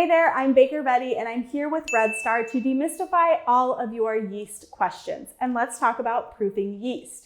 Hey there, I'm Baker Bettie and I'm here with Red Star to demystify all of your yeast questions. And let's talk about proofing yeast.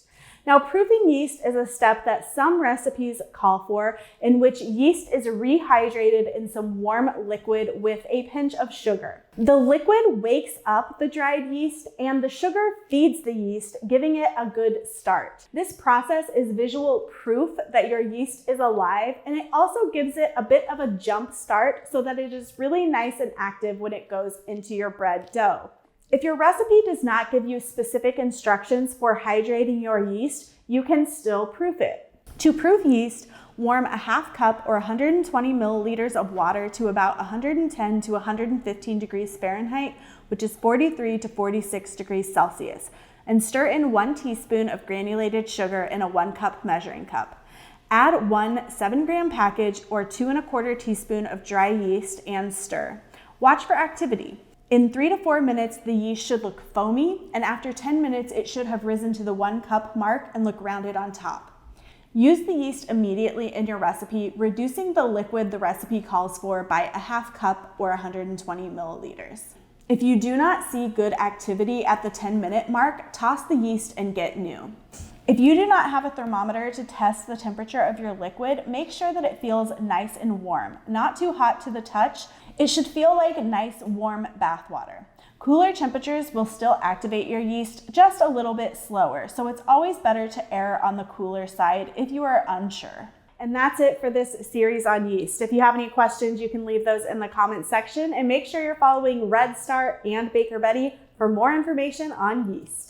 Now, proofing yeast is a step that some recipes call for, in which yeast is rehydrated in some warm liquid with a pinch of sugar. The liquid wakes up the dried yeast and the sugar feeds the yeast, giving it a good start. This process is visual proof that your yeast is alive, and it also gives it a bit of a jump start so that it is really nice and active when it goes into your bread dough. If your recipe does not give you specific instructions for hydrating your yeast, you can still proof it. To proof yeast, warm a half cup or 120 milliliters of water to about 110 to 115 degrees Fahrenheit, which is 43 to 46 degrees Celsius, and stir in 1 teaspoon of granulated sugar in a 1 cup measuring cup. Add 1 7-gram package or 2 1/4 teaspoon of dry yeast and stir. Watch for activity. In 3 to 4 minutes, the yeast should look foamy, and after 10 minutes, it should have risen to the 1 cup mark and look rounded on top. Use the yeast immediately in your recipe, reducing the liquid the recipe calls for by a half cup or 120 milliliters. If you do not see good activity at the 10-minute mark, toss the yeast and get new. If you do not have a thermometer to test the temperature of your liquid, make sure that it feels nice and warm, not too hot to the touch. It should feel like nice, warm bath water. Cooler temperatures will still activate your yeast just a little bit slower, so it's always better to err on the cooler side if you are unsure. And that's it for this series on yeast. If you have any questions, you can leave those in the comments section, and make sure you're following Red Star and Baker Bettie for more information on yeast.